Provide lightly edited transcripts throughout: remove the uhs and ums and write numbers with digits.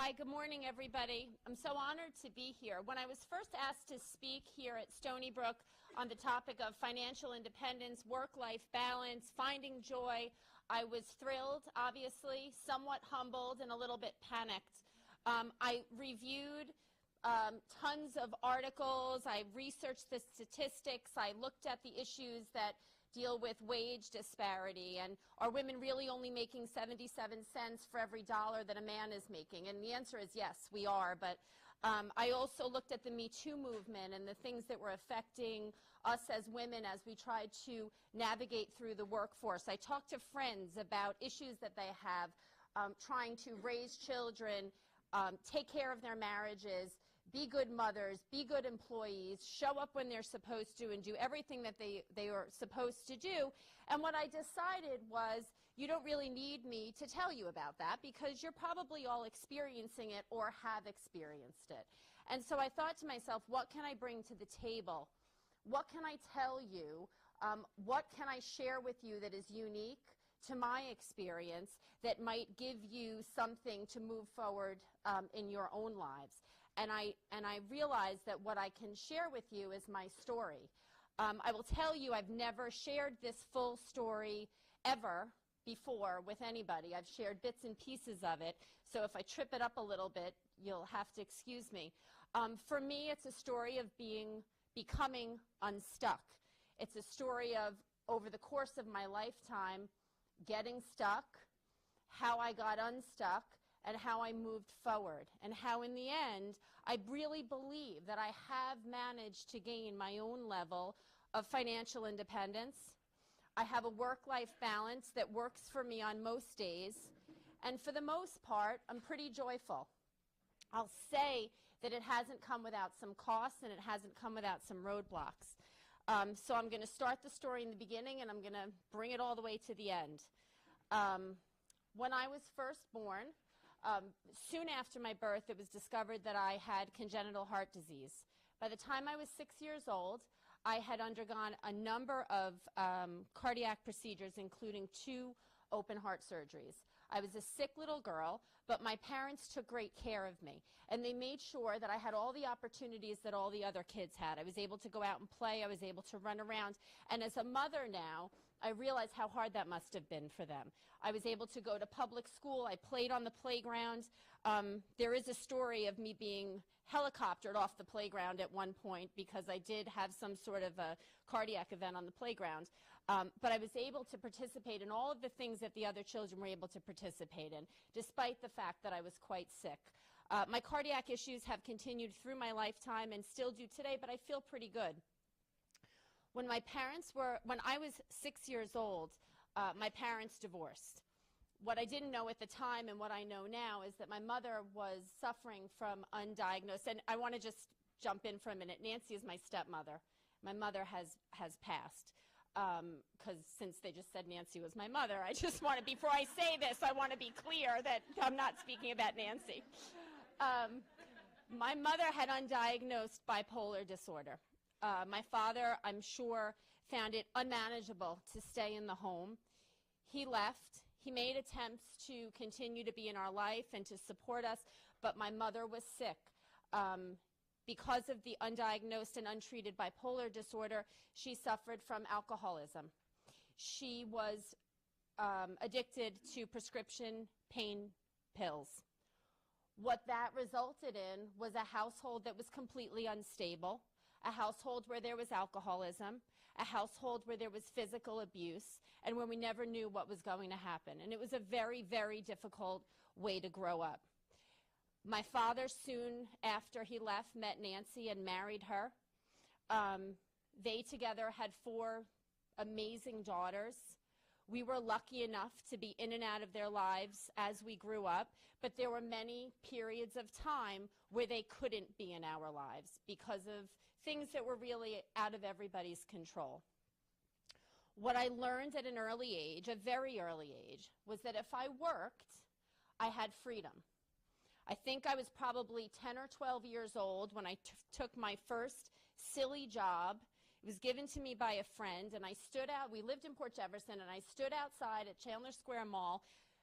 Hi, good morning, everybody. I'm so honored to be here. When I was first asked to speak here at Stony Brook on the topic of financial independence, work-life balance, finding joy, I was thrilled, obviously, somewhat humbled, and a little bit panicked. I reviewed tons of articles. I researched the statistics. I looked at the issues that deal with wage disparity, and are women really only making 77 cents for every dollar that a man is making? And the answer is yes, we are. But I also looked at the Me Too movement and the things that were affecting us as women as we tried to navigate through the workforce. I talked to friends about issues that they have, trying to raise children, take care of their marriages, be good mothers, be good employees, show up when they're supposed to, and do everything that they are supposed to do. And what I decided was, you don't really need me to tell you about that, because you're probably all experiencing it or have experienced it. And so I thought to myself, what can I bring to the table? What can I tell you? What can I share with you that is unique to my experience that might give you something to move forward in your own lives? And I realized that what I can share with you is my story. I will tell you, I've never shared this full story ever before with anybody. I've shared bits and pieces of it, so if I trip it up a little bit, you'll have to excuse me. For me, it's a story of becoming unstuck. It's a story of, over the course of my lifetime, getting stuck, how I got unstuck, and how I moved forward, and how in the end I really believe that I have managed to gain my own level of financial independence. I have a work-life balance that works for me on most days, and for the most part I'm pretty joyful. I'll say that it hasn't come without some costs, and it hasn't come without some roadblocks. So I'm going to start the story in the beginning, and I'm going to bring it all the way to the end. When I was first born, soon after my birth, it was discovered that I had congenital heart disease. By the time I was 6 years old, I had undergone a number of cardiac procedures, including 2 open heart surgeries. I was a sick little girl, but my parents took great care of me, and they made sure that I had all the opportunities that all the other kids had. I was able to go out and play, I was able to run around, and as a mother now, I realize how hard that must have been for them. I was able to go to public school, I played on the playground. There is a story of me being helicoptered off the playground at one point because I did have some sort of a cardiac event on the playground. But I was able to participate in all of the things that the other children were able to participate in, despite the fact that I was quite sick. My cardiac issues have continued through my lifetime and still do today, but I feel pretty good. When I was 6 years old, my parents divorced. What I didn't know at the time and what I know now is that my mother was suffering from undiagnosed, and I want to just jump in for a minute. Nancy is my stepmother. My mother has passed. Because since they just said Nancy was my mother, I just want to, before I say this, I want to be clear that I'm not speaking about Nancy. My mother had undiagnosed bipolar disorder. My father, I'm sure, found it unmanageable to stay in the home. He left. He made attempts to continue to be in our life and to support us, but my mother was sick. Because of the undiagnosed and untreated bipolar disorder, she suffered from alcoholism. She was addicted to prescription pain pills. What that resulted in was a household that was completely unstable, a household where there was alcoholism, a household where there was physical abuse, and where we never knew what was going to happen. And it was a very, very difficult way to grow up. My father, soon after he left, met Nancy and married her. They together had 4 amazing daughters. We were lucky enough to be in and out of their lives as we grew up, but there were many periods of time where they couldn't be in our lives because of things that were really out of everybody's control. What I learned at an early age, a very early age, was that if I worked, I had freedom. I think I was probably 10 or 12 years old when I took my first silly job. It was given to me by a friend, and I stood out. We lived in Port Jefferson, and I stood outside at Chandler Square Mall,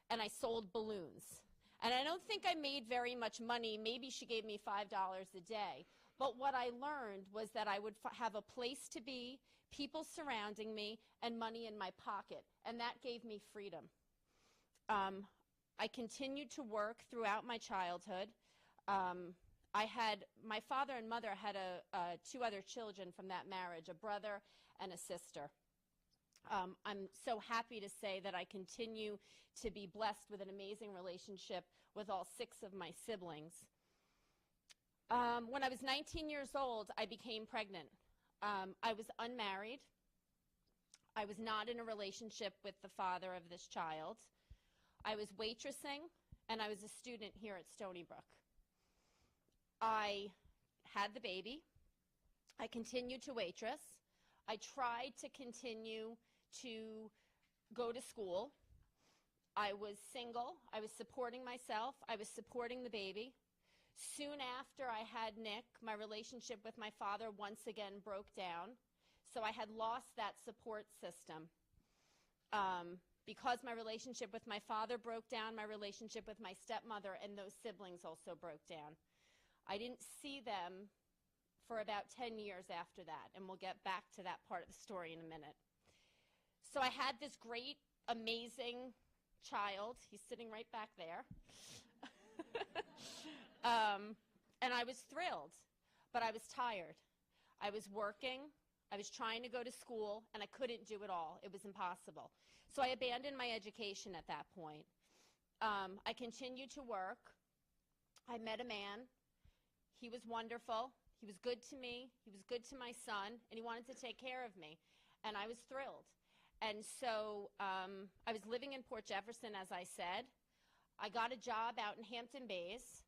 and I sold balloons. And I don't think I made very much money. Maybe she gave me $5 a day. But what I learned was that I would have a place to be, people surrounding me, and money in my pocket. And that gave me freedom. I continued to work throughout my childhood. My father and mother had two other children from that marriage, a brother and a sister. I'm so happy to say that I continue to be blessed with an amazing relationship with all 6 of my siblings. When I was 19 years old, I became pregnant. I was unmarried. I was not in a relationship with the father of this child. I was waitressing, and I was a student here at Stony Brook. I had the baby. I continued to waitress. I tried to continue to go to school. I was single. I was supporting myself. I was supporting the baby. Soon after I had Nick, my relationship with my father once again broke down. So I had lost that support system. Because my relationship with my father broke down, my relationship with my stepmother and those siblings also broke down. I didn't see them for about 10 years after that, and we'll get back to that part of the story in a minute. So I had this great, amazing child. He's sitting right back there. And I was thrilled, but I was tired. I was working. I was trying to go to school, and I couldn't do it all. It was impossible. So I abandoned my education at that point. I continued to work. I met a man. He was wonderful. He was good to me. He was good to my son, and he wanted to take care of me, and I was thrilled. And so I was living in Port Jefferson, as I said. I got a job out in Hampton Bays.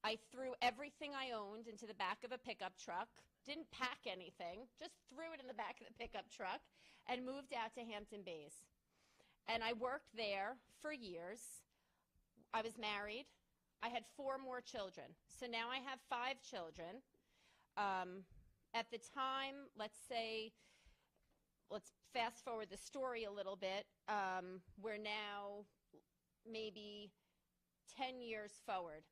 I threw everything I owned into the back of a pickup truck, didn't pack anything, just threw it in the back of the pickup truck, and moved out to Hampton Bays. And I worked there for years. I was married. I had 4 more children. So now I have 5 children. At the time, let's fast forward the story a little bit. We're now maybe 10 years forward.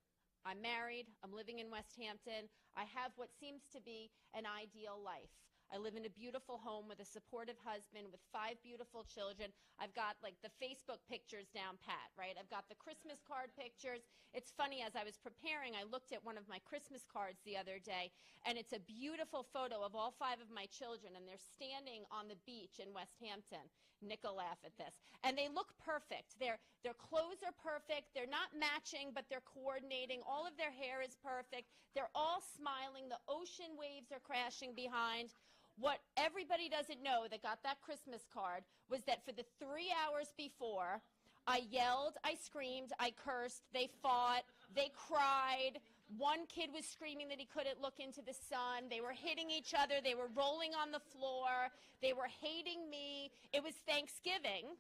I'm married. I'm living in West Hampton. I have what seems to be an ideal life. I live in a beautiful home with a supportive husband with 5 beautiful children. I've got like the Facebook pictures down pat, right? I've got the Christmas card pictures. It's funny, as I was preparing, I looked at one of my Christmas cards the other day, and it's a beautiful photo of all 5 of my children, and they're standing on the beach in West Hampton. Nick will laugh at this. And they look perfect. Their clothes are perfect. They're not matching, but they're coordinating. All of their hair is perfect. They're all smiling. The ocean waves are crashing behind. What everybody doesn't know that got that Christmas card was that for the 3 hours before, I yelled, I screamed, I cursed, they fought, they cried. One kid was screaming that he couldn't look into the sun. They were hitting each other. They were rolling on the floor. They were hating me. It was Thanksgiving.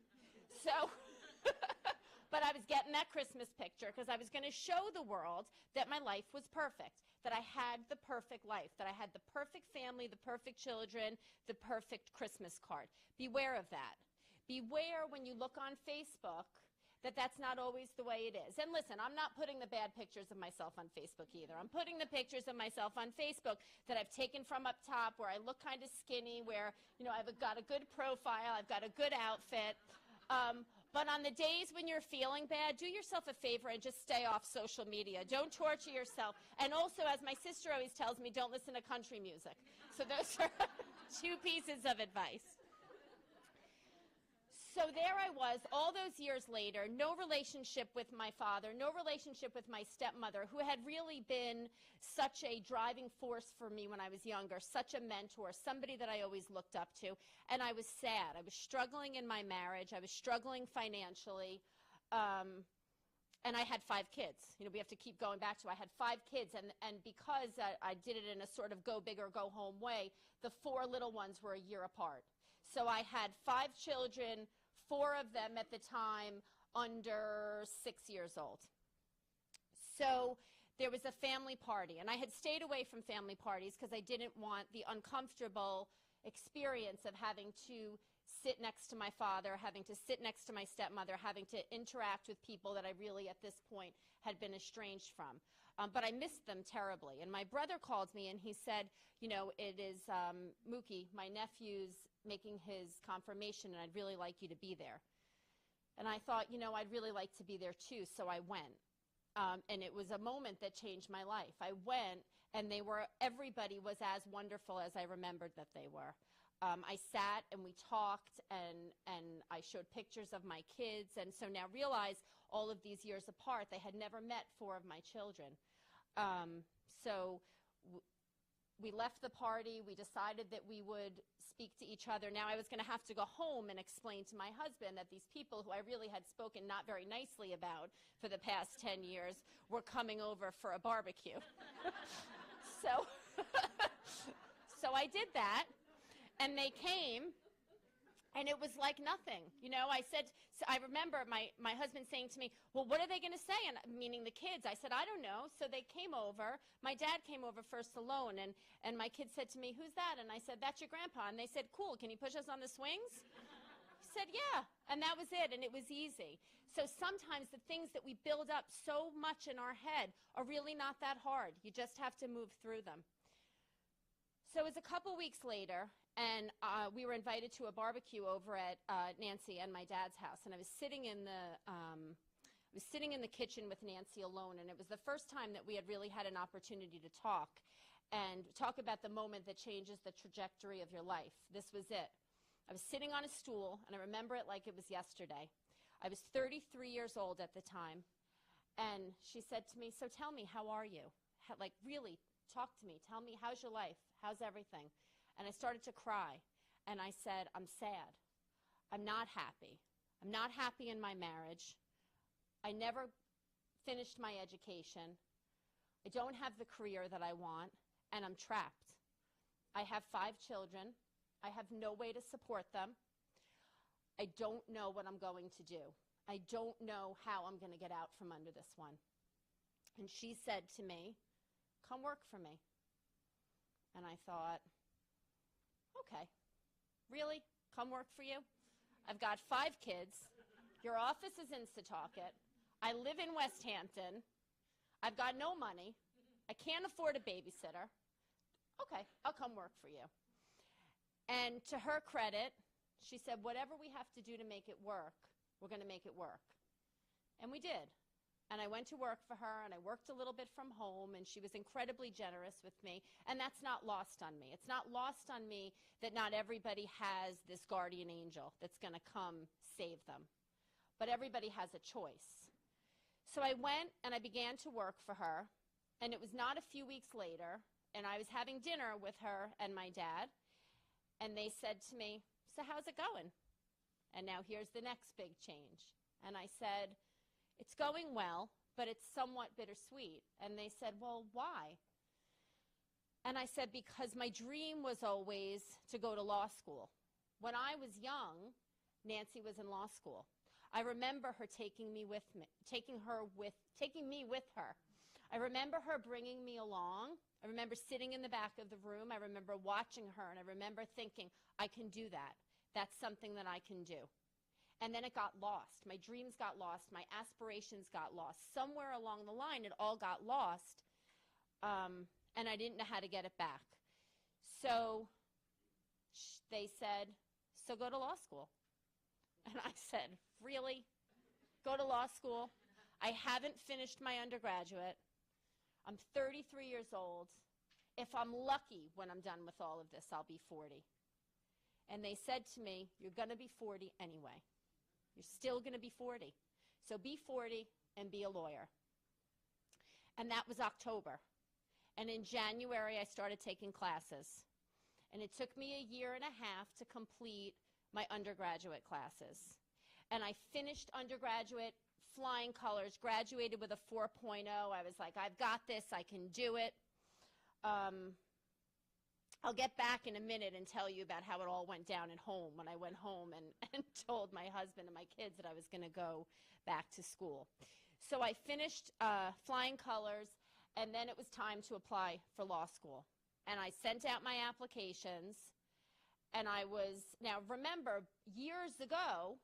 So, but I was getting that Christmas picture because I was going to show the world that my life was perfect, that I had the perfect life, that I had the perfect family, the perfect children, the perfect Christmas card. Beware of that. Beware when you look on Facebook that that's not always the way it is. And listen, I'm not putting the bad pictures of myself on Facebook either. I'm putting the pictures of myself on Facebook that I've taken from up top where I look kind of skinny, where, you know, I've got a good profile, I've got a good outfit. But on the days when you're feeling bad, do yourself a favor and just stay off social media. Don't torture yourself. And also, as my sister always tells me, don't listen to country music. So those are 2 pieces of advice. So there I was, all those years later, no relationship with my father, no relationship with my stepmother, who had really been such a driving force for me when I was younger, such a mentor, somebody that I always looked up to. And I was sad. I was struggling in my marriage. I was struggling financially. And I had 5 kids. You know, we have to keep going back to, I had 5 kids. And because I did it in a sort of go big or go home way, the 4 little ones were a year apart. So I had 5 children, 4 of them at the time under 6 years old. So there was a family party, and I had stayed away from family parties because I didn't want the uncomfortable experience of having to sit next to my father, having to sit next to my stepmother, having to interact with people that I really, at this point, had been estranged from. But I missed them terribly. And my brother called me and he said, you know, it is Mookie, my nephew's making his confirmation, and I'd really like you to be there. And I thought, you know, I'd really like to be there too, so I went. And it was a moment that changed my life. I went, and everybody was as wonderful as I remembered that they were. I sat and we talked, and I showed pictures of my kids, and so now realize all of these years apart, they had never met 4 of my children. We left the party. We decided that we would speak to each other. Now I was going to have to go home and explain to my husband that these people who I really had spoken not very nicely about for the past 10 years were coming over for a barbecue. So I did that, and they came, and it was like nothing. You know, I remember my husband saying to me, well, what are they going to say? And meaning the kids. I said, I don't know. So they came over. My dad came over first alone, and my kids said to me, who's that? And I said, that's your grandpa. And they said, cool, can you push us on the swings? He said, yeah. And that was it, and it was easy. So sometimes the things that we build up so much in our head are really not that hard. You just have to move through them. So it was a couple weeks later, and we were invited to a barbecue over at Nancy and my dad's house. And I was sitting in the kitchen with Nancy alone, and it was the first time that we had really had an opportunity to talk about the moment that changes the trajectory of your life. This was it. I was sitting on a stool, and I remember it like it was yesterday. I was 33 years old at the time, and she said to me, so tell me, how are you? Like, really, talk to me. Tell me, how's your life? How's everything? And I started to cry, and I said, I'm sad. I'm not happy. I'm not happy in my marriage. I never finished my education. I don't have the career that I want, and I'm trapped. I have 5 children. I have no way to support them. I don't know what I'm going to do. I don't know how I'm going to get out from under this one. And she said to me, come work for me. And I thought, okay, really? Come work for you? I've got 5 kids. Your office is in Setauket. I live in West Hampton. I've got no money. I can't afford a babysitter. Okay, I'll come work for you. And to her credit, she said, whatever we have to do to make it work, we're going to make it work. And we did. And I went to work for her, and I worked a little bit from home, and she was incredibly generous with me. And that's not lost on me. It's not lost on me that not everybody has this guardian angel that's going to come save them. But everybody has a choice. So I went, and I began to work for her. And it was not a few weeks later, and I was having dinner with her and my dad. And they said to me, so how's it going? And now here's the next big change. And I said, it's going well, but it's somewhat bittersweet. And they said, well, why? And I said, because my dream was always to go to law school. When I was young, Nancy was in law school. I remember her taking me with her. I remember her bringing me along. I remember sitting in the back of the room. I remember watching her, and I remember thinking, I can do that. That's something that I can do. And then it got lost. My dreams got lost. My aspirations got lost. Somewhere along the line, it all got lost, and I didn't know how to get it back. So they said, so go to law school. And I said, really? Go to law school? I haven't finished my undergraduate. I'm 33 years old. If I'm lucky when I'm done with all of this, I'll be 40. And they said to me, you're going to be 40 anyway. You're still going to be 40. So be 40 and be a lawyer. And that was October. And in January, I started taking classes. And it took me a year and a half to complete my undergraduate classes. And I finished undergraduate flying colors, graduated with a 4.0. I was like, I've got this. I can do it. I'll get back in a minute and tell you about how it all went down at home when I went home and told my husband and my kids that I was going to go back to school. So I finished flying colors, and then it was time to apply for law school. And I sent out my applications, And now remember, years ago,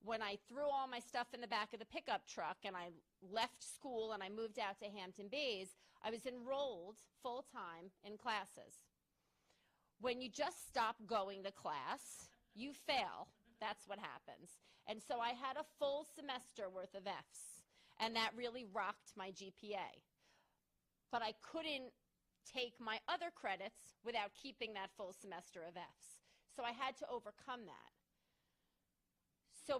when I threw all my stuff in the back of the pickup truck and I left school and I moved out to Hampton Bays, I was enrolled full-time in classes. When you just stop going to class, you fail. That's what happens. And so I had a full semester worth of Fs, and that really rocked my GPA. But I couldn't take my other credits without keeping that full semester of Fs. So I had to overcome that. So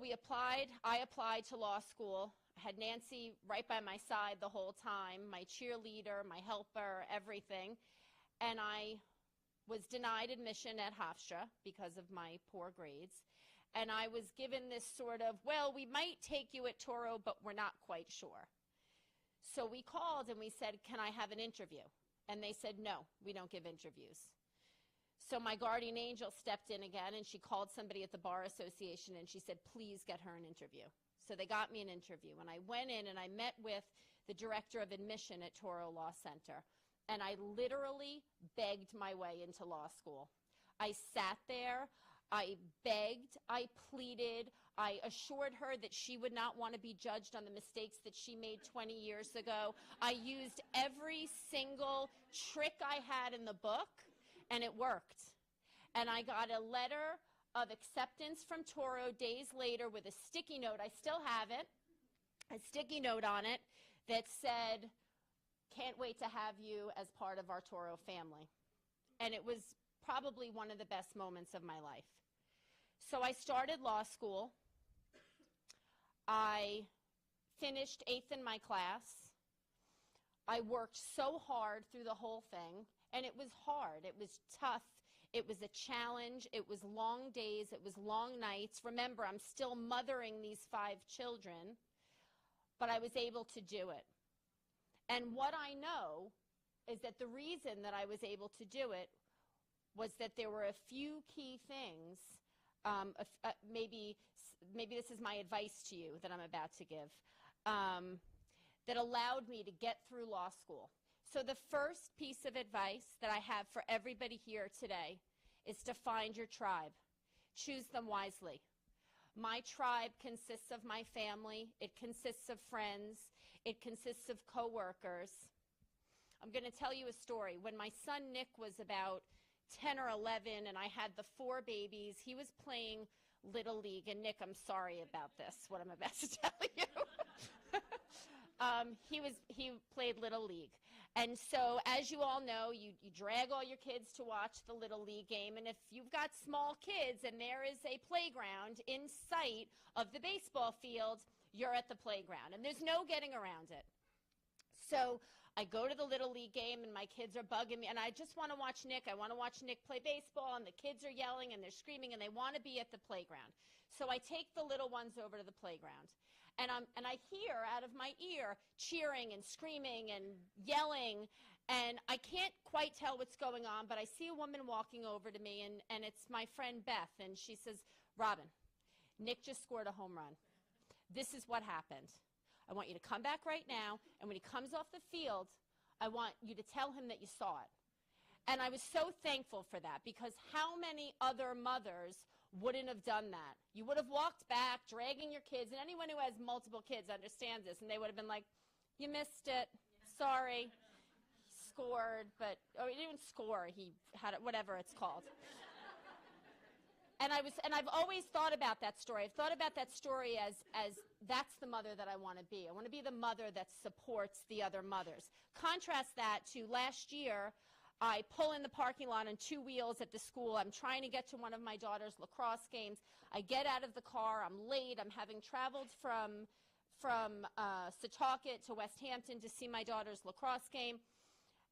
I applied to law school. I had Nancy right by my side the whole time, my cheerleader, my helper, everything. And I was denied admission at Hofstra because of my poor grades. And I was given this sort of, well, we might take you at Toro, but we're not quite sure. So we called and we said, can I have an interview? And they said, no, we don't give interviews. So my guardian angel stepped in again, and she called somebody at the Bar Association, and she said, please get her an interview. So they got me an interview, and I went in and I met with the director of admission at Toro Law Center, and I literally begged my way into law school. I sat there, I begged, I pleaded, I assured her that she would not want to be judged on the mistakes that she made 20 years ago. I used every single trick I had in the book, and it worked. And I got a letter of acceptance from Toro days later with a sticky note. I still have it, a sticky note on it that said, can't wait to have you as part of our Toro family. And it was probably one of the best moments of my life. So I started law school. I finished 8th in my class. I worked so hard through the whole thing, and it was hard. It was tough. It was a challenge. It was long days. It was long nights. Remember, I'm still mothering these 5 children, but I was able to do it. And what I know is that the reason that I was able to do it was that there were a few key things. Maybe this is my advice to you that I'm about to give, that allowed me to get through law school. So the first piece of advice that I have for everybody here today is to find your tribe. Choose them wisely. My tribe consists of my family. It consists of friends. It consists of coworkers. I'm going to tell you a story. When my son Nick was about 10 or 11 and I had the 4 babies, he was playing Little League. And Nick, I'm sorry about this, what I'm about to tell you. He played Little League. And so, as you all know, you drag all your kids to watch the Little League game, and if you've got small kids and there is a playground in sight of the baseball field, you're at the playground, and there's no getting around it. So I go to the Little League game, and my kids are bugging me, and I just want to watch Nick. I want to watch Nick play baseball, and the kids are yelling, and they're screaming, and they want to be at the playground. So I take the little ones over to the playground. And I hear out of my ear cheering and screaming and yelling, and I can't quite tell what's going on, but I see a woman walking over to me, and it's my friend Beth, and she says, Robin, Nick just scored a home run. This is what happened. I want you to come back right now, and when he comes off the field, I want you to tell him that you saw it. And I was so thankful for that, because how many other mothers wouldn't have done that? You would have walked back, dragging your kids, and anyone who has multiple kids understands this, and they would have been like, you missed it, sorry, he scored, but, oh, he didn't score, he had it, whatever it's called. And I've always thought about that story. I've thought about that story as that's the mother that I want to be. I want to be the mother that supports the other mothers. Contrast that to last year, I pull in the parking lot on 2 wheels at the school. I'm trying to get to one of my daughter's lacrosse games. I get out of the car. I'm late. I'm having traveled from Setauket to West Hampton to see my daughter's lacrosse game.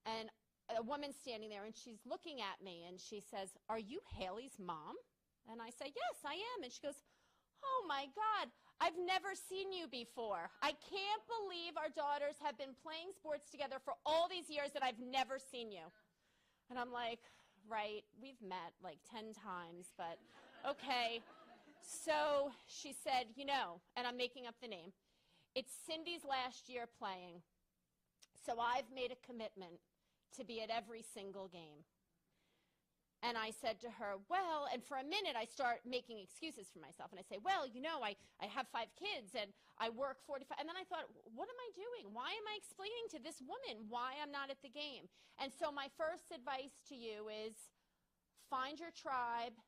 And a woman's standing there, and she's looking at me, and she says, are you Haley's mom? And I say, yes, I am. And she goes, oh, my God, I've never seen you before. I can't believe our daughters have been playing sports together for all these years and I've never seen you. And I'm like, right, we've met like 10 times, but okay. So she said, you know, and I'm making up the name, it's Cindy's last year playing, so I've made a commitment to be at every single game. And I said to her, well, and for a minute I start making excuses for myself. And I say, well, you know, I have 5 kids and I work 45. And then I thought, what am I doing? Why am I explaining to this woman why I'm not at the game? And so my first advice to you is find your tribe,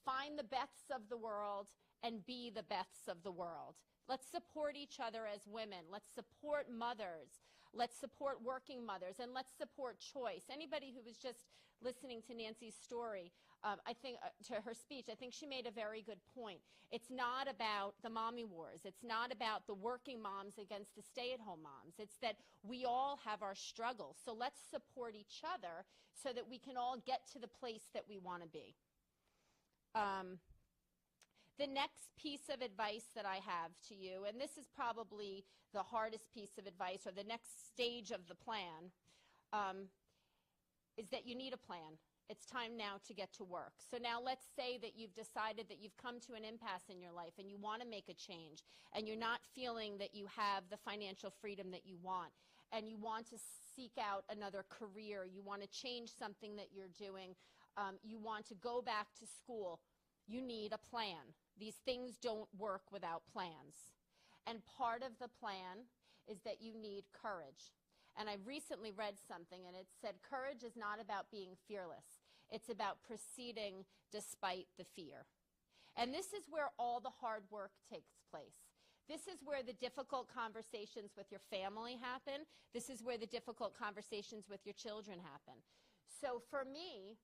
find the Beths of the world, and be the Beths of the world. Let's support each other as women. Let's support mothers. Let's support working mothers, and let's support choice. Anybody who was just listening to Nancy's story, I think, to her speech, I think she made a very good point. It's not about the mommy wars. It's not about the working moms against the stay-at-home moms. It's that we all have our struggles. So let's support each other so that we can all get to the place that we want to be. The next piece of advice that I have to you, and this is probably the hardest piece of advice, or the next stage of the plan, is that you need a plan. It's time now to get to work. So now let's say that you've decided that you've come to an impasse in your life and you want to make a change, and you're not feeling that you have the financial freedom that you want, and you want to seek out another career, you want to change something that you're doing, you want to go back to school. You need a plan. These things don't work without plans. And part of the plan is that you need courage. And I recently read something, and it said courage is not about being fearless. It's about proceeding despite the fear. And this is where all the hard work takes place. This is where the difficult conversations with your family happen. This is where the difficult conversations with your children happen. So for me,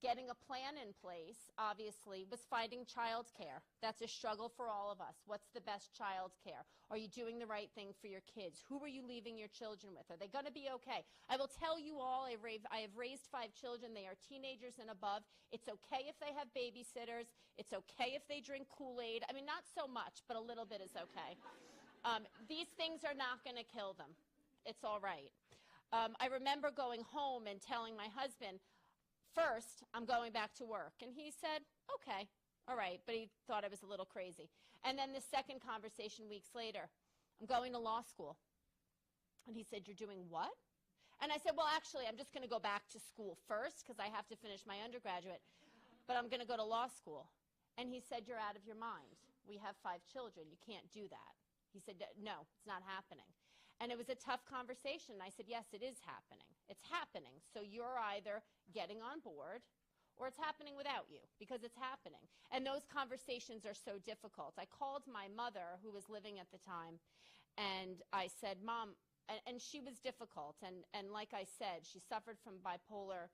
getting a plan in place, obviously, was finding childcare. That's a struggle for all of us. What's the best childcare? Are you doing the right thing for your kids? Who are you leaving your children with? Are they going to be okay? I will tell you all, I have raised 5 children. They are teenagers and above. It's okay if they have babysitters. It's okay if they drink Kool-Aid. I mean, not so much, but a little bit is okay. These things are not going to kill them. It's all right. I remember going home and telling my husband, first, I'm going back to work. And he said, okay, all right, but he thought I was a little crazy. And then the second conversation weeks later, I'm going to law school. And he said, you're doing what? And I said, well, actually, I'm just going to go back to school first because I have to finish my undergraduate, but I'm going to go to law school. And he said, you're out of your mind. We have 5 children. You can't do that. He said, no, it's not happening. And it was a tough conversation. I said, yes, it is happening. It's happening. So you're either getting on board or it's happening without you, because it's happening. And those conversations are so difficult. I called my mother, who was living at the time, and I said, Mom, and she was difficult. And like I said, she suffered from bipolar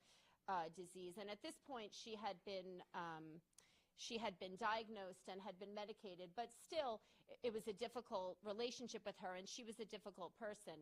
disease. And at this point, she had been diagnosed and had been medicated, but still it was a difficult relationship with her, and she was a difficult person,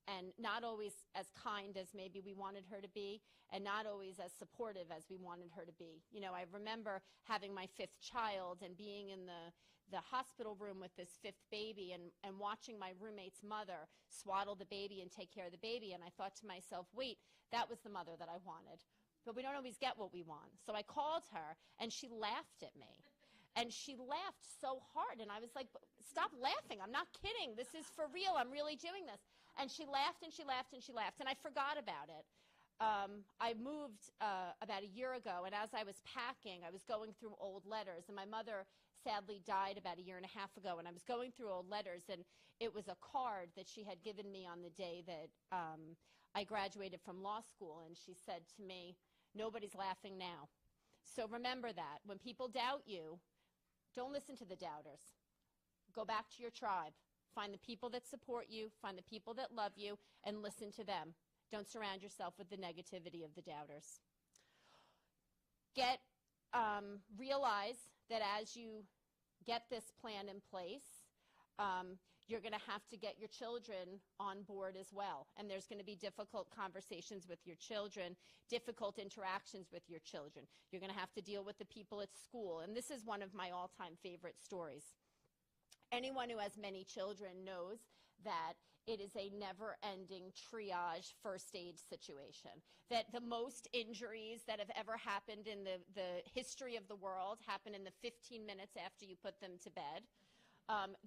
and not always as kind as maybe we wanted her to be, and not always as supportive as we wanted her to be. You know, I remember having my 5th child and being in the hospital room with this 5th baby, and watching my roommate's mother swaddle the baby and take care of the baby, and I thought to myself, wait, that was the mother that I wanted. But we don't always get what we want. So I called her, and she laughed at me. And she laughed so hard, and I was like, stop laughing. I'm not kidding. This is for real. I'm really doing this. And she laughed, and she laughed, and she laughed, and I forgot about it. I moved about a year ago, and as I was packing, I was going through old letters, and my mother sadly died about a year and a half ago, and I was going through old letters, and it was a card that she had given me on the day that I graduated from law school, and she said to me, nobody's laughing now. So remember that. When people doubt you, don't listen to the doubters. Go back to your tribe. Find the people that support you, find the people that love you, and listen to them. Don't surround yourself with the negativity of the doubters. Realize that as you get this plan in place, you're going to have to get your children on board as well. And there's going to be difficult conversations with your children, difficult interactions with your children. You're going to have to deal with the people at school. And this is one of my all-time favorite stories. Anyone who has many children knows that it is a never-ending triage first aid situation. That the most injuries that have ever happened in the history of the world happen in the 15 minutes after you put them to bed.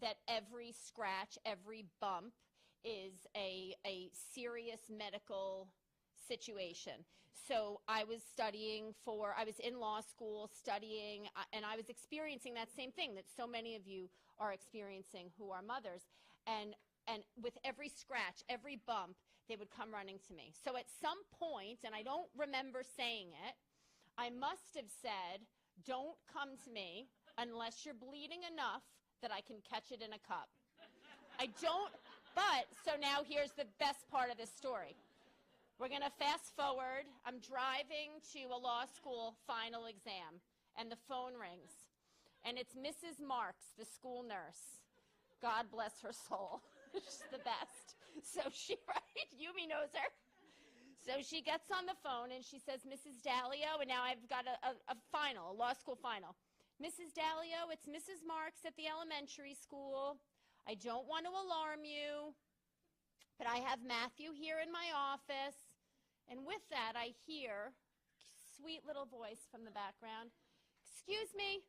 That every scratch, every bump is a serious medical situation. So I was I was in law school studying, and I was experiencing that same thing that so many of you are experiencing who are mothers. And with every scratch, every bump, they would come running to me. So at some point, and I don't remember saying it, I must have said, don't come to me unless you're bleeding enough that I can catch it in a cup. So now here's the best part of this story. We're going to fast forward. I'm driving to a law school final exam, and the phone rings. And it's Mrs. Marks, the school nurse. God bless her soul. She's the best. So right? Yumi knows her. So she gets on the phone, and she says, Mrs. Dalio, and now I've got a final, a law school final. Mrs. Dalio, it's Mrs. Marks at the elementary school. I don't want to alarm you, but I have Matthew here in my office. And with that, I hear a sweet little voice from the background. Excuse me,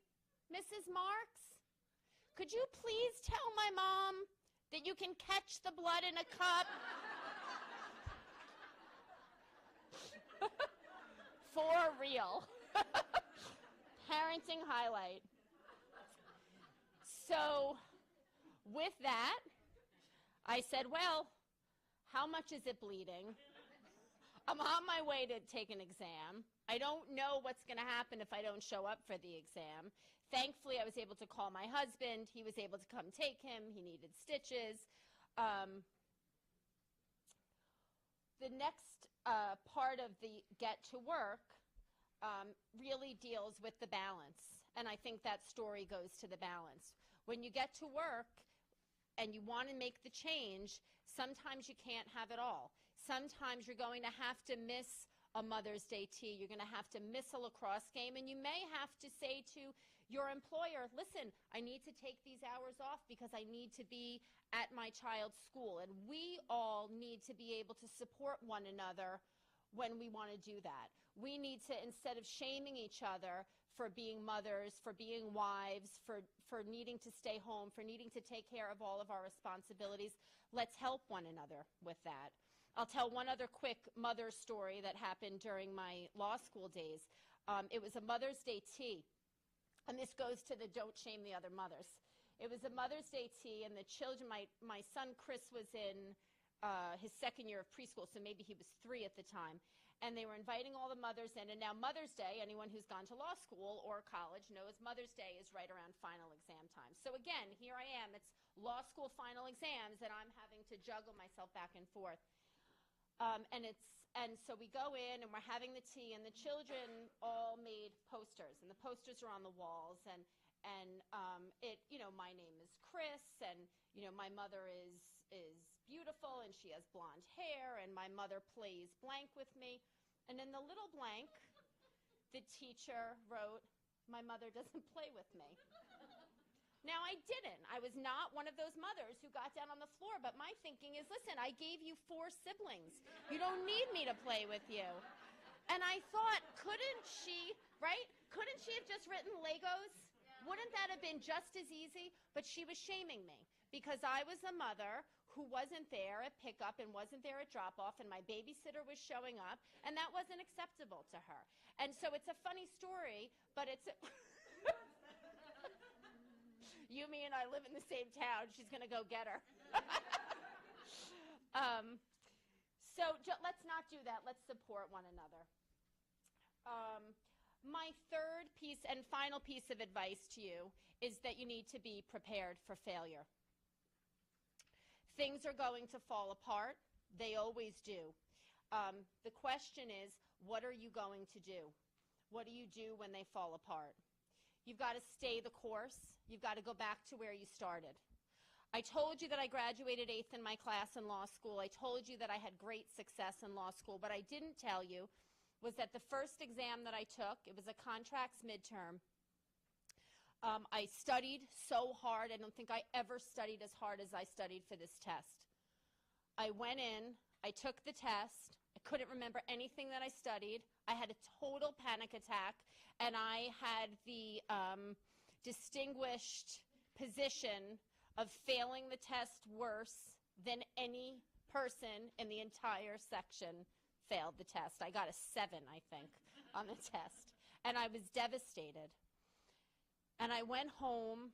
Mrs. Marks, could you please tell my mom that you can catch the blood in a cup? For real. Parenting highlight. So with that, I said, well, how much is it bleeding? I'm on my way to take an exam. I don't know what's going to happen if I don't show up for the exam. Thankfully, I was able to call my husband. He was able to come take him. He needed stitches. The next part of the get to work really deals with the balance. And I think that story goes to the balance. When you get to work and you want to make the change, sometimes you can't have it all. Sometimes you're going to have to miss a Mother's Day tea. You're going to have to miss a lacrosse game. And you may have to say to your employer, listen, I need to take these hours off because I need to be at my child's school. And we all need to be able to support one another when we want to do that. We need to, instead of shaming each other for being mothers, for being wives, for needing to stay home, for needing to take care of all of our responsibilities, let's help one another with that. I'll tell one other quick mother story that happened during my law school days. It was a Mother's Day tea, and this goes to the don't shame the other mothers. It was a Mother's Day tea, and the children, my son Chris was in his second year of preschool, so maybe he was 3 at the time. And they were inviting all the mothers in. And now Mother's Day, anyone who's gone to law school or college knows Mother's Day is right around final exam time. So again, here I am. It's law school final exams, and I'm having to juggle myself back and forth. And so we go in, and we're having the tea, and the children all made posters. And the posters are on the walls. And my name is Chris, and, my mother is beautiful, and she has blonde hair, and my mother plays blank with me. And in the little blank, the teacher wrote, my mother doesn't play with me. Now, I didn't. I was not one of those mothers who got down on the floor, but my thinking is, listen, I gave you 4 siblings. You don't need me to play with you. And I thought, couldn't she have just written Legos? Wouldn't that have been just as easy? But she was shaming me because I was a mother who wasn't there at pickup and wasn't there at drop-off, and my babysitter was showing up, and that wasn't acceptable to her. And so it's a funny story, but it's... Yumi and I live in the same town. She's going to go get her. Let's not do that. Let's support one another. My third piece and final piece of advice to you is that you need to be prepared for failure. Things are going to fall apart. They always do. The question is, what are you going to do? What do you do when they fall apart? You've got to stay the course. You've got to go back to where you started. I told you that I graduated 8th in my class in law school. I told you that I had great success in law school. What I didn't tell you was that the first exam that I took, it was a contracts midterm. I studied so hard. I don't think I ever studied as hard as I studied for this test. I went in, I took the test, I couldn't remember anything that I studied. I had a total panic attack, and I had the distinguished position of failing the test worse than any person in the entire section failed the test. I got a 7, I think, on the test. And I was devastated. And I went home,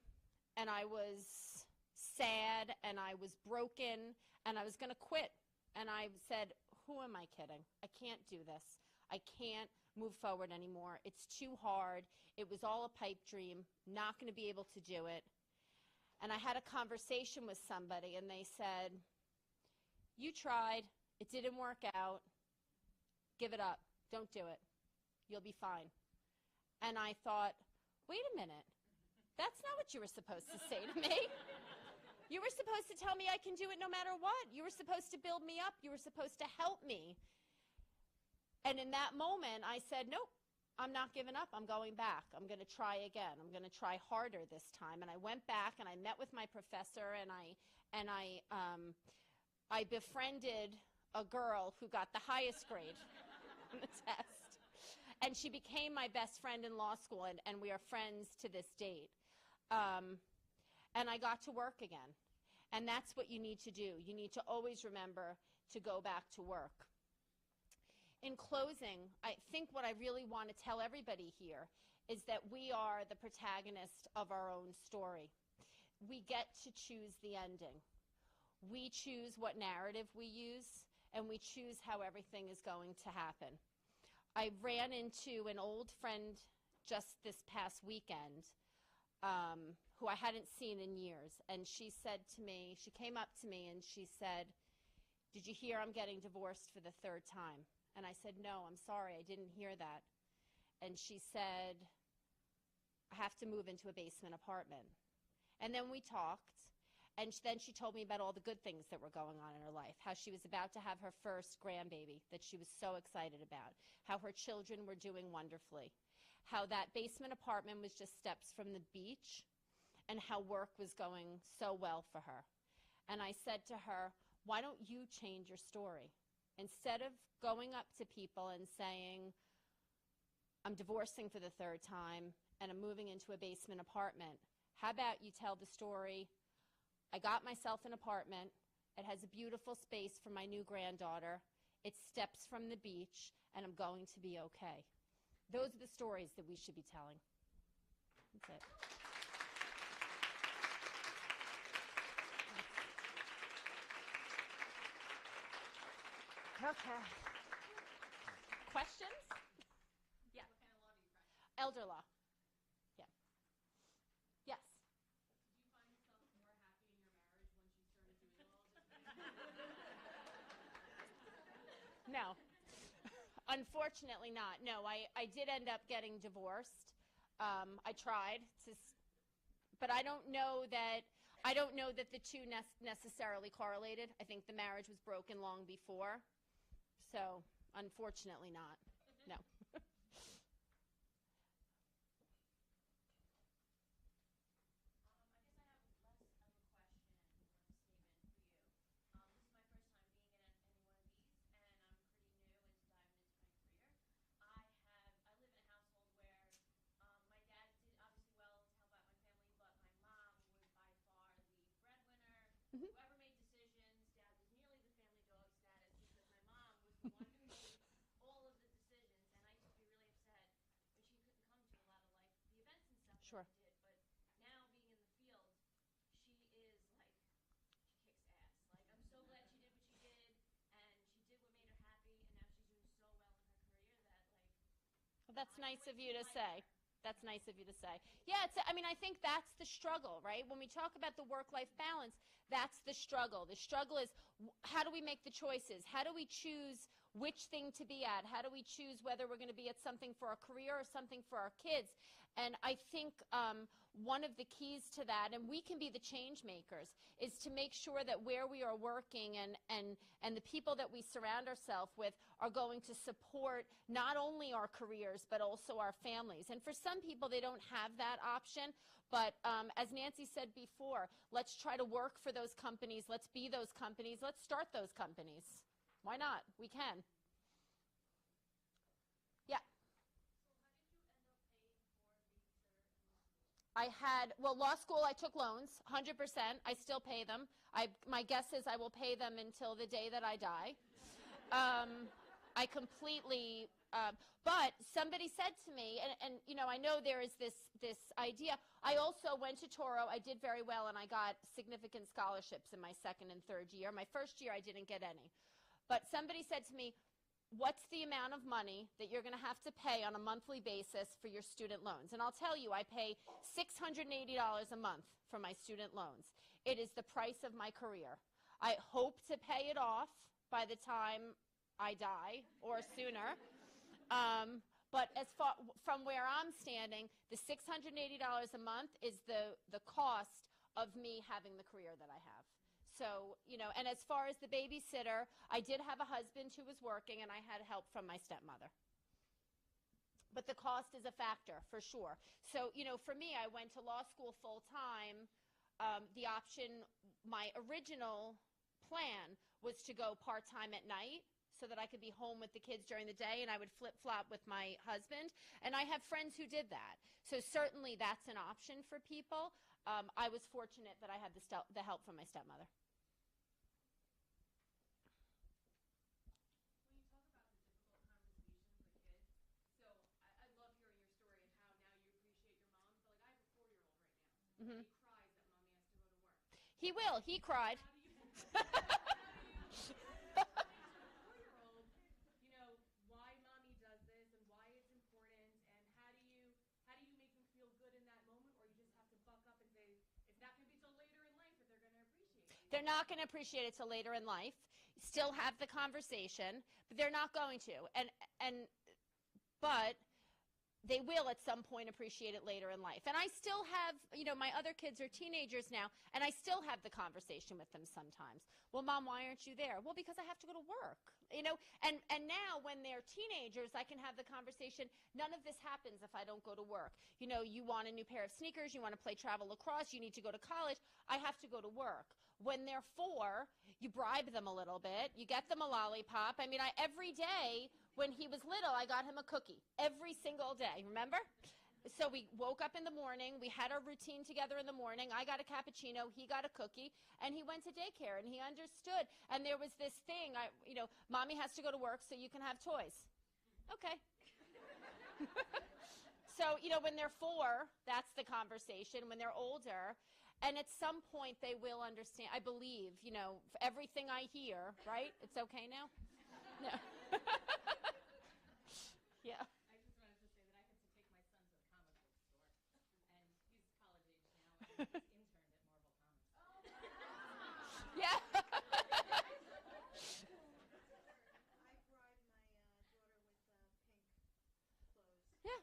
and I was sad, and I was broken, and I was going to quit. And I said, who am I kidding? I can't do this. I can't move forward anymore. It's too hard. It was all a pipe dream. Not going to be able to do it. And I had a conversation with somebody, and they said, you tried. It didn't work out. Give it up. Don't do it. You'll be fine. And I thought, wait a minute. That's not what you were supposed to say to me. You were supposed to tell me I can do it no matter what. You were supposed to build me up. You were supposed to help me. And in that moment, I said, nope, I'm not giving up. I'm going back. I'm going to try again. I'm going to try harder this time. And I went back, and I met with my professor, and I befriended a girl who got the highest grade on the test. And she became my best friend in law school, and we are friends to this date. And I got to work again. And that's what you need to do. You need to always remember to go back to work. In closing, I think what I really want to tell everybody here is that we are the protagonist of our own story. We get to choose the ending. We choose what narrative we use, and we choose how everything is going to happen. I ran into an old friend just this past weekend who I hadn't seen in years, and she said to me, she came up to me and she said, did you hear I'm getting divorced for the 3rd time? And I said, no, I'm sorry, I didn't hear that. And she said, I have to move into a basement apartment. And then we talked, and then she told me about all the good things that were going on in her life, how she was about to have her first grandbaby that she was so excited about, how her children were doing wonderfully, how that basement apartment was just steps from the beach, and how work was going so well for her. And I said to her, why don't you change your story? Instead of going up to people and saying, I'm divorcing for the 3rd time and I'm moving into a basement apartment, how about you tell the story, I got myself an apartment, it has a beautiful space for my new granddaughter, it's steps from the beach, and I'm going to be okay. Those are the stories that we should be telling. That's it. Okay. Questions? Yeah. What kind of law do you practice? Elder law. Yeah. Yes. Did you find yourself more happy in your marriage once you started doing all of this? No. Unfortunately not. No, I did end up getting divorced. I tried to, but I don't know that the two necessarily correlated. I think the marriage was broken long before. So, unfortunately not. No. I guess I have less of a question or a statement for you. This is my first time being in any one of these, and I'm pretty new into diving into my career. I live in a household where my dad did obviously well to help out my family, but my mom was by far the breadwinner. Mhm. Whoever made decisions, dad was nearly the family dog status because my mom was the one who made all of the decisions, and I used to be really upset when she couldn't come to a lot of like the events and stuff Sure. that I did. But now being in the field, she is like, she kicks ass. Like, I'm so glad she did what she did, and she did what made her happy, and now she's doing so well in her career that like. Well, that's I nice would of you to like say. her. That's nice of you to say. Yeah, I mean, I think that's the struggle, right? When we talk about the work-life balance, that's the struggle. The struggle is how do we make the choices? How do we choose which thing to be at? How do we choose whether we're going to be at something for our career or something for our kids? And I think one of the keys to that, and we can be the change makers, is to make sure that where we are working and the people that we surround ourselves with are going to support not only our careers but also our families. And for some people, they don't have that option. But as Nancy said before, let's try to work for those companies. Let's be those companies. Let's start those companies. Why not? We can. Yeah. So how did you end up paying for the cert in law school? Law school, I took loans, 100%. I still pay them. My guess is I will pay them until the day that I die. I completely, but somebody said to me, and you know, I know there is this idea. I also went to Toro. I did very well, and I got significant scholarships in my second and third year. My first year, I didn't get any. But somebody said to me, what's the amount of money that you're going to have to pay on a monthly basis for your student loans? And I'll tell you, I pay $680 a month for my student loans. It is the price of my career. I hope to pay it off by the time I die or sooner. But as far from where I'm standing, the $680 a month is the cost of me having the career that I have. So, you know, and as far as the babysitter, I did have a husband who was working, and I had help from my stepmother. But the cost is a factor, for sure. So, you know, for me, I went to law school full-time. The option, my original plan was to go part-time at night, so that I could be home with the kids during the day, and I would flip-flop with my husband. And I have friends who did that. So certainly that's an option for people. I was fortunate that I had the help from my stepmother. When you talk about the difficult conversations with kids, so I love hearing your story and how now you appreciate your mom. But like I have a 4-year-old right now. Mm-hmm. He cries that mommy has to go to work. He will. He cried. How do you you know, why mommy does this and why it's important, and how do you make them feel good in that moment, or you just have to buck up and say it's not going to be till later in life that they're going to appreciate it? They're not going to appreciate it till later in life. Still have the conversation, but they're not going to. But they will at some point appreciate it later in life. And I still have, you know, my other kids are teenagers now, and I still have the conversation with them sometimes. Well, Mom, why aren't you there? Well, because I have to go to work. You know, and now when they're teenagers, I can have the conversation, none of this happens if I don't go to work. You know, you want a new pair of sneakers, you want to play travel lacrosse, you need to go to college, I have to go to work. When they're 4, you bribe them a little bit, you get them a lollipop. I mean, every day when he was little, I got him a cookie, every single day, remember? So we woke up in the morning, we had our routine together in the morning, I got a cappuccino, he got a cookie, and he went to daycare, and he understood. And there was this thing, you know, Mommy has to go to work so you can have toys. Okay. So, you know, when they're 4, that's the conversation. When they're older, and at some point they will understand, I believe, you know, everything I hear, right? It's okay now? No. Yeah. Yeah. I bribe my daughter with pink clothes. Yeah.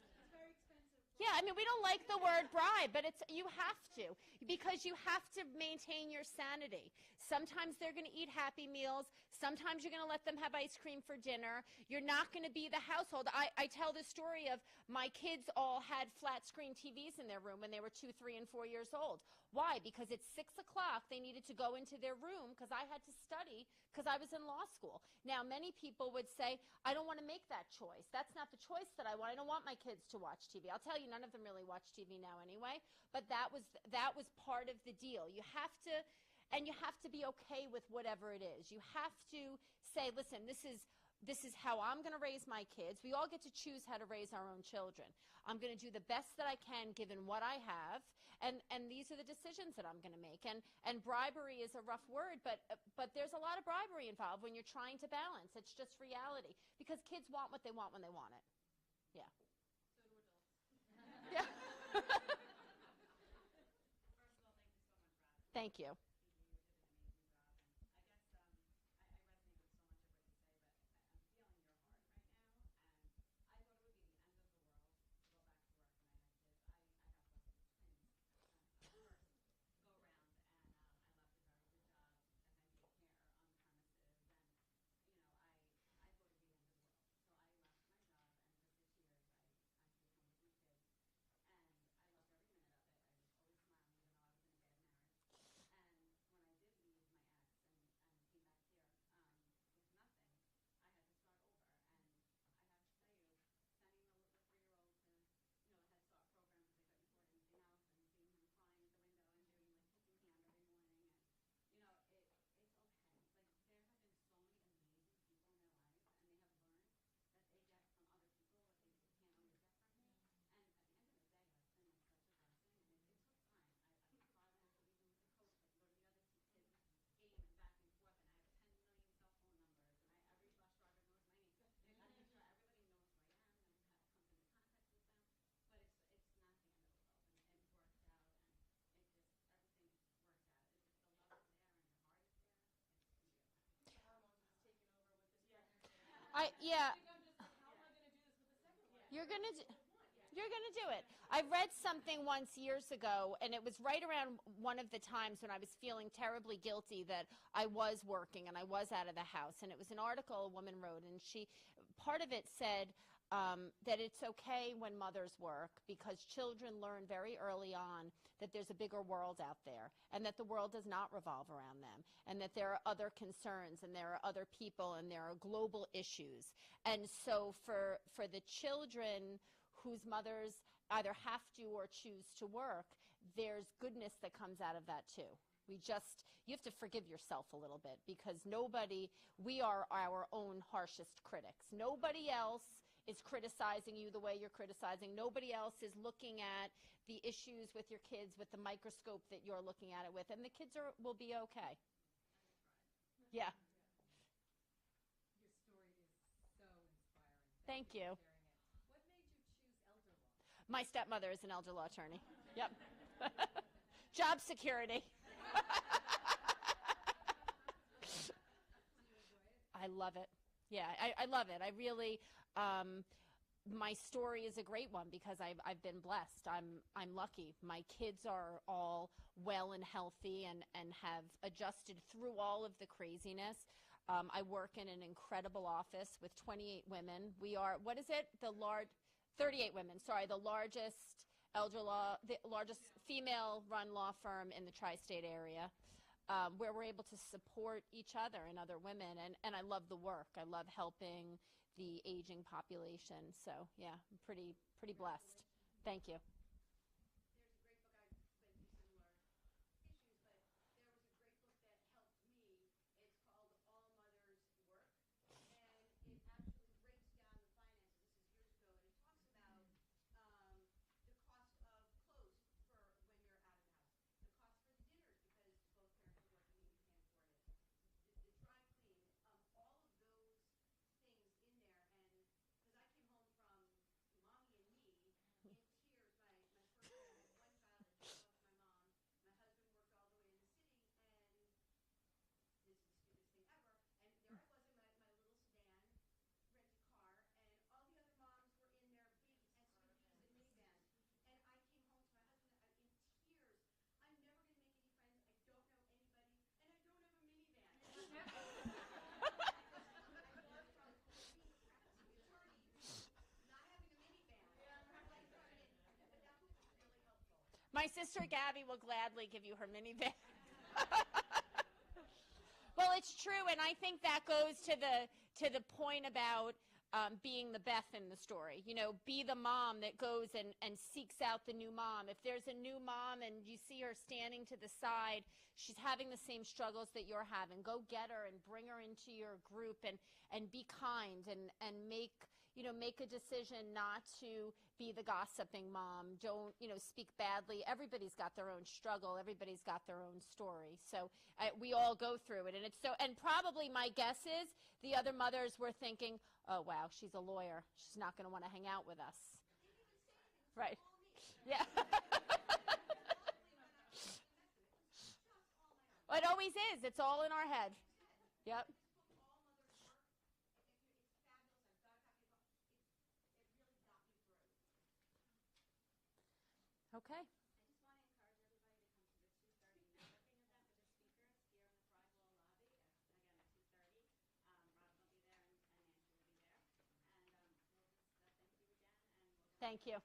It's very expensive. Yeah, I mean, we don't like the word bribe, but you have to, because you have to maintain your sanity. Sometimes they're going to eat Happy Meals. Sometimes you're going to let them have ice cream for dinner. You're not going to be the household. I tell the story of my kids all had flat screen TVs in their room when they were 2, 3, and 4 years old. Why? Because at 6 o'clock they needed to go into their room because I had to study because I was in law school. Now, many people would say, I don't want to make that choice. That's not the choice that I want. I don't want my kids to watch TV. I'll tell you, none of them really watch TV now anyway, but that was part of the deal. You have to, and you have to be okay with whatever it is. You have to say, listen, this is how I'm going to raise my kids. We all get to choose how to raise our own children. I'm going to do the best that I can given what I have, and these are the decisions that I'm going to make. And bribery is a rough word, but there's a lot of bribery involved when you're trying to balance. It's just reality, because kids want what they want when they want it. Yeah. So do adults. Yeah. First of all, thank you so much, Robin. Thank you. Yeah, I think I'm just like, how am I going to do this with the second one? you're gonna you're gonna do it. I read something once years ago, and it was right around one of the times when I was feeling terribly guilty that I was working and I was out of the house. And it was an article a woman wrote, and part of it said that it's okay when mothers work because children learn very early on that there's a bigger world out there and that the world does not revolve around them and that there are other concerns and there are other people and there are global issues. And so for the children whose mothers either have to or choose to work, there's goodness that comes out of that too. You have to forgive yourself a little bit because we are our own harshest critics. Nobody else is criticizing you the way you're criticizing. Nobody else is looking at the issues with your kids with the microscope that you're looking at it with, and the kids will be okay. Yeah. Your story is so inspiring. Thank you. For sharing it. What made you choose elder law? My stepmother is an elder law attorney. Yep. Job security. I love it. Yeah, I love it. I really, my story is a great one because I've been blessed. I'm lucky. My kids are all well and healthy and have adjusted through all of the craziness. I work in an incredible office with 28 women. We are, 38 women, sorry, the largest female-run law firm in the tri-state area. Where we're able to support each other and other women, and I love the work. I love helping the aging population. So yeah, I'm pretty blessed. Thank you. There's a great book, I've been through similar issues, but there was a great book that helped me. It's called All Mothers Work, and it actually breaks down the finances. This is years ago, and it talks about the cost of clothes for when you're out of the house, the cost for the dinners because both parents are working and you can't afford it, the dry clean, all of those things in there. And because I came home from Mommy and Me in tears, my first family, I had one child, I just lost my mom, my husband worked all the way in the city, and this is the stupidest thing ever, and there I was in my little sedan, rented car, and all the other moms were in their big SUVs and minivans, and I came home to my husband in tears. I'm never going to make any friends, I don't know anybody, and I don't have a minivan. I went from being a practicing attorney to not having a minivan. But that book was really helpful. My sister Gabby will gladly give you her minivan. Well, it's true, and I think that goes to the point about being the Beth in the story. You know, be the mom that goes and seeks out the new mom. If there's a new mom and you see her standing to the side, she's having the same struggles that you're having. Go get her and bring her into your group and be kind and make a decision not to be the gossiping mom. Don't, speak badly. Everybody's got their own struggle. Everybody's got their own story. So we all go through it. And probably my guess is the other mothers were thinking, oh, wow, she's a lawyer. She's not going to want to hang out with us. Right. Yeah. It always is. It's all in our head. Yep. Okay. I just want to encourage everybody to come to the 2:30 networking event with the speakers here in the Thrive Law lobby, again at 2:30. Robin will be there and Nancy will be there. And we'll just thank you again. And we'll Thank you.